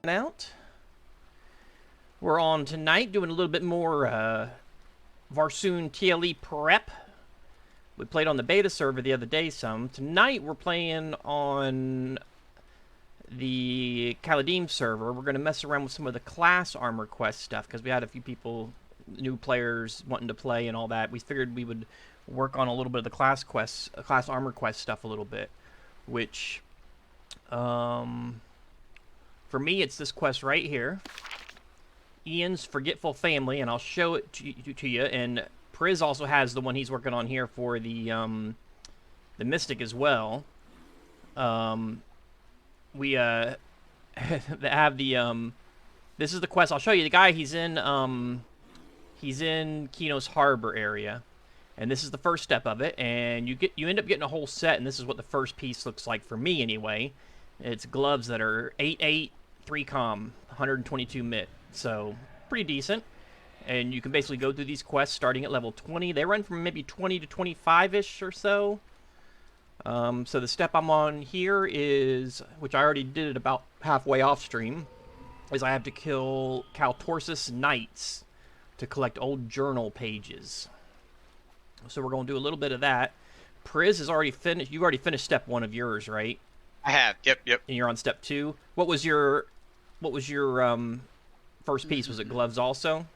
out. We're on tonight doing a little bit more Varsoon TLE Prep. We played on the beta server the other day some. Tonight we're playing on the Kaladim server. We're going to mess around with some of the class armor quest stuff because we had a few people, new players, wanting to play and all that. We figured we would work on a little bit of the class quests, class armor quest stuff a little bit, which for me it's this quest right here, Ian's Forgetful Family, and I'll show it to you. And Priz also has the one he's working on here for the Mystic as well. We have the this is the quest. I'll show you the guy. He's in Kino's Harbor area, and this is the first step of it. And you end up getting a whole set, and this is what the first piece looks like for me anyway. It's gloves that are 8.8 3-com, 122 mit, so pretty decent. And you can basically go through these quests starting at level 20. They run from maybe 20 to 25-ish or so. So the step I'm on here is, which I already did it about halfway off stream, is I have to kill Kaltorsis Knights to collect old journal pages. So we're going to do a little bit of that. Priz has already finished. You've already finished step 1 of yours, right? I have. Yep. And you're on step 2. What was your first piece? Was it gloves also?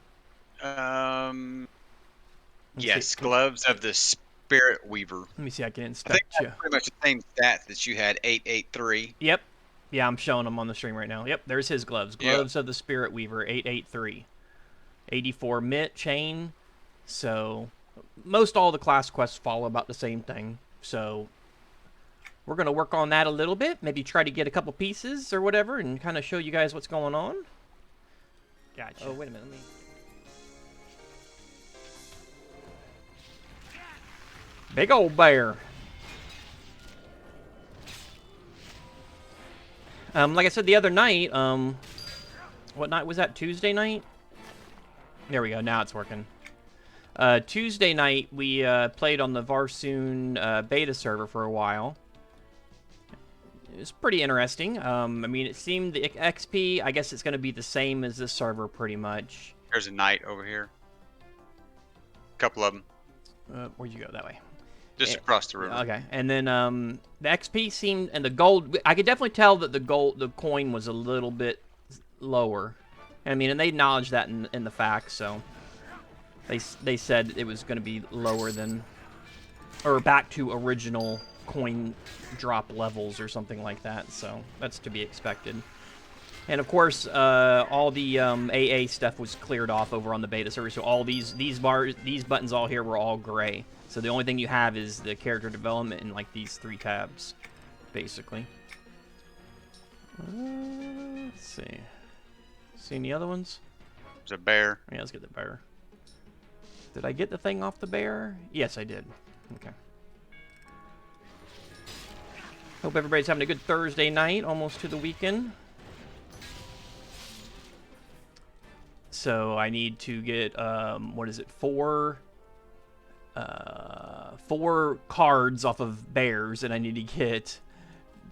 Yes, gloves of the Spirit Weaver. Let me see. I can I inspect think you. that's pretty much the same stats that you had, 883. Yep. Yeah, I'm showing them on the stream right now. Yep, there's his gloves. Gloves of the Spirit Weaver, 883. 84 mit chain. So most all the class quests follow about the same thing. So we're going to work on that a little bit. Maybe try to get a couple pieces or whatever and kind of show you guys what's going on. Gotcha. Oh, wait a minute. Let me... Big old bear. Like I said the other night, what night was that? Tuesday night? There we go. Now it's working. Tuesday night, we played on the Varsoon beta server for a while. It was pretty interesting. I mean, it seemed the XP, I guess it's going to be the same as this server pretty much. There's a knight over here. A couple of them. Where'd you go? That way. Just across the river. Okay, and then the XP seemed, and the gold, I could definitely tell that the coin was a little bit lower. I mean, and they acknowledged that in the facts, so they said it was going to be lower than, or back to original coin drop levels or something like that. So that's to be expected. And of course, all the AA stuff was cleared off over on the beta server. So all these buttons all here were all gray. So the only thing you have is the character development and like these 3 tabs, basically. Let's see. See any other ones? There's a bear. Yeah, let's get the bear. Did I get the thing off the bear? Yes, I did. Okay. Hope everybody's having a good Thursday night, almost to the weekend. So I need to get, what is it, 4 cards off of bears, and I need to get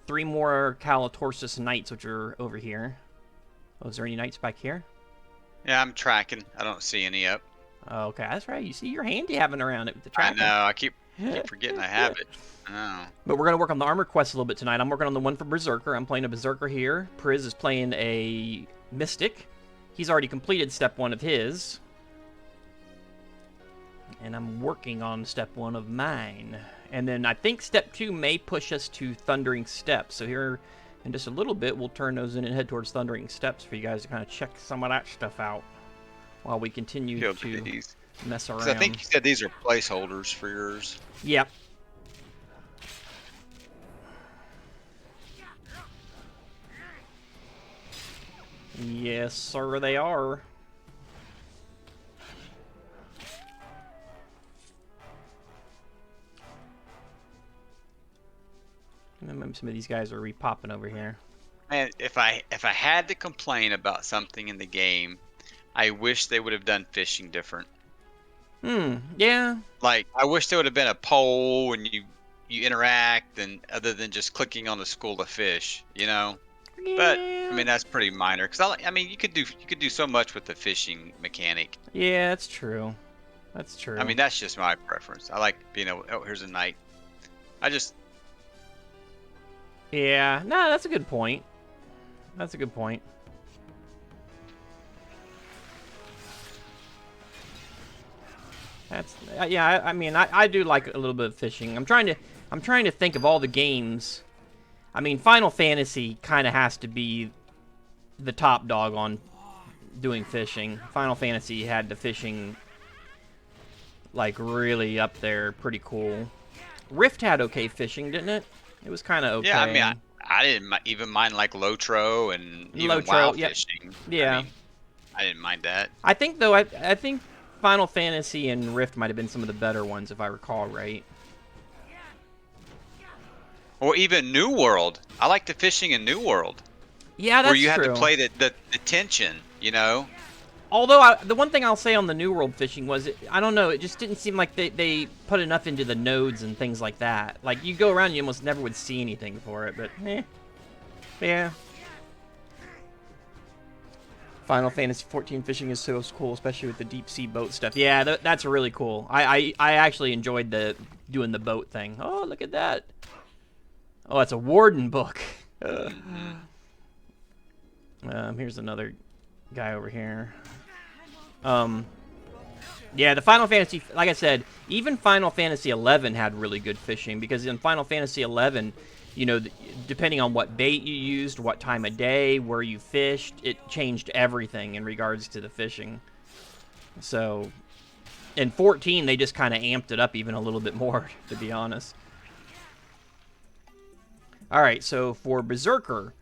3 more Kaltorsis Knights, which are over here. Oh, is there any knights back here? Yeah, I'm tracking. I don't see any up. Okay, that's right. You see, you're handy having around it with the tracking. I know. I keep forgetting I have it. I know. But we're going to work on the armor quest a little bit tonight. I'm working on the one for Berserker. I'm playing a Berserker here. Priz is playing a Mystic. He's already completed step 1 of his. And I'm working on step 1 of mine. And then I think step 2 may push us to Thundering Steps. So here in just a little bit, we'll turn those in and head towards Thundering Steps for you guys to kind of check some of that stuff out while we continue to mess around. I think you said these are placeholders for yours. Yep. Yes, sir, they are. Maybe some of these guys are re-popping over here. Man, if I had to complain about something in the game, I wish they would have done fishing different. Yeah. Like, I wish there would have been a poll and you interact, and other than just clicking on the school of fish, you know? But Yeah. I mean that's pretty minor because I mean you could do so much with the fishing mechanic. Yeah, that's true. That's I true. mean that's just my preference. I like being able. Oh, here's a knight. I just Yeah, no, that's a good point. That's a good point. That's yeah. I mean, I do like a little bit of fishing. I'm trying to think of all the games. I mean, Final Fantasy kind of has to be the top dog on doing fishing. Final Fantasy had the fishing like really up there, pretty cool. Rift had okay fishing, didn't it? It was kind of yeah. I mean okay. I didn't even mind like Lotro and even WoW Lotro, yep, fishing. I yeah. mean I didn't mind that. I think though, I think Final Fantasy and Rift might have been some of the better ones if I recall right. Or even New World. I like the fishing in New World Yeah, where that's you had to true. play the tension. You know. Although the one thing I'll say on the New World fishing was, I don't know, it just didn't seem like they put enough into the nodes and things like that. Like, you go around, you almost never would see anything for it, but yeah. Final Fantasy 14 fishing is so cool, especially with the deep sea boat stuff. Yeah, that's really cool. I actually enjoyed doing the boat thing. Oh, look at that. Oh, it's a Warden book. Mm-hmm. Here's another guy over here. Yeah, the Final Fantasy, like I said, even Final Fantasy 11 had really good fishing because in Final Fantasy 11, you know, depending on what bait you used, what time of day, where you fished, it changed everything in regards to the fishing. So, in 14, they just kind of amped it up even a little bit more, to be honest. All right, so for Berserker,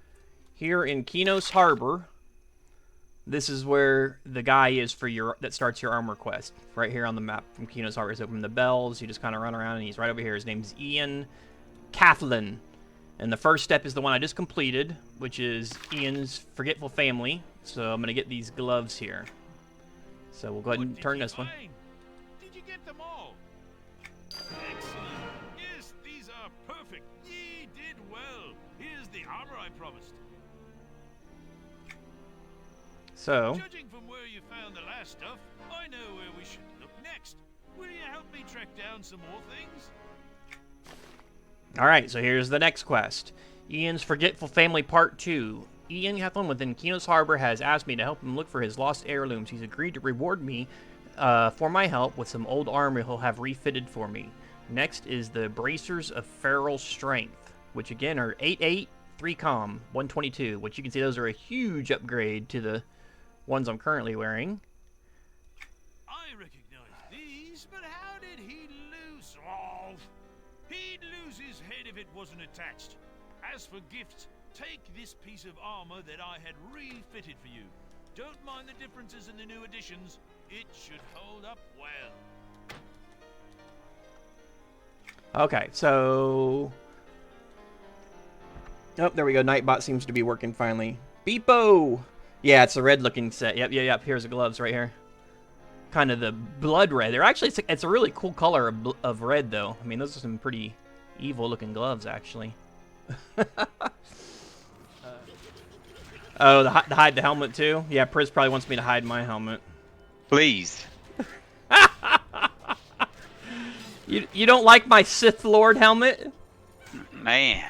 here in Kinos Harbor, this is where the guy is for that starts your armor quest. Right here on the map from Kinos Harbor. He's open the bells. You just kind of run around, and he's right over here. His name's Ian Cathlin. And the first step is the one I just completed, which is Ian's Forgetful Family. So I'm going to get these gloves here. So we'll go ahead and turn this one. Did you get them all? Excellent. Yes, these are perfect. Ye did well. Here's the armor I promised. So, Judging from where you found the last stuff, I know where we should look next. Will you help me track down some more things? alright, so here's the next quest. Ian's Forgetful Family Part 2. Ian Cathlin within Kinos Harbor has asked me to help him look for his lost heirlooms. He's agreed to reward me for my help with some old armor he'll have refitted for me. Next is the Bracers of Feral Strength, which again are 8-8, 3-com, 122, which you can see those are a huge upgrade to the ones I'm currently wearing. I recognize these, but how did he lose? Oh, he'd lose his head if it wasn't attached. As for gifts, take this piece of armor that I had refitted for you. Don't mind the differences in the new additions. It should hold up well. Okay, so... Oh, there we go. Nightbot seems to be working finally. Beepo! Yeah, it's a red-looking set. Yep. Here's the gloves right here. Kind of the blood red. They're actually, it's a really cool color of red, though. I mean, those are some pretty evil-looking gloves, actually. Oh, to hide the helmet, too? Yeah, Priz probably wants me to hide my helmet. Please. You don't like my Sith Lord helmet? Man.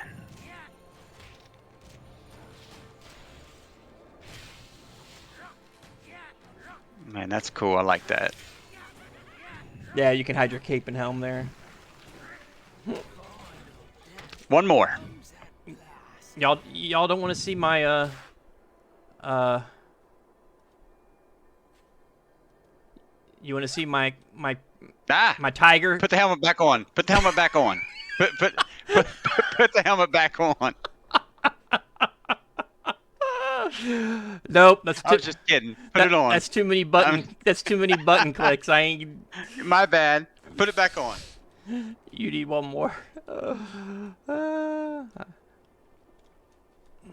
Man, that's cool. I like that. Yeah, you can hide your cape and helm there. One more. Y'all don't want to see my you want to see my tiger? Put the helmet back on. Put the helmet back on. Put the helmet back on. Nope, that's I was just kidding. Put it on. That's too many that's too many button clicks. I ain't. My bad. Put it back on. You need one more.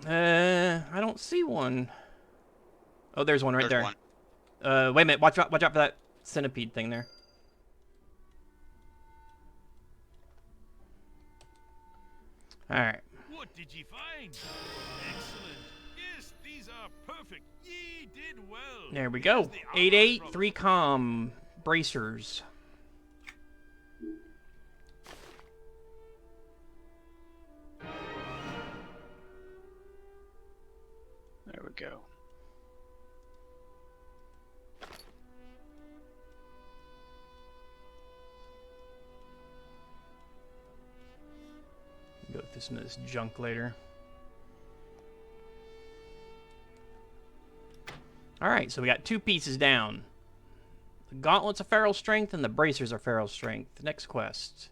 I don't see one. Oh, there's one right There's there. one. Wait a minute. Watch out for that centipede thing there. All right. What did you find? Excellent. Perfect. Ye did well. There we Here's go. the 8-8, armor 3 com bracers. There we go. Go through some of this junk later. Alright, so we got 2 pieces down. The gauntlets are feral strength and the bracers are feral strength. Next quest.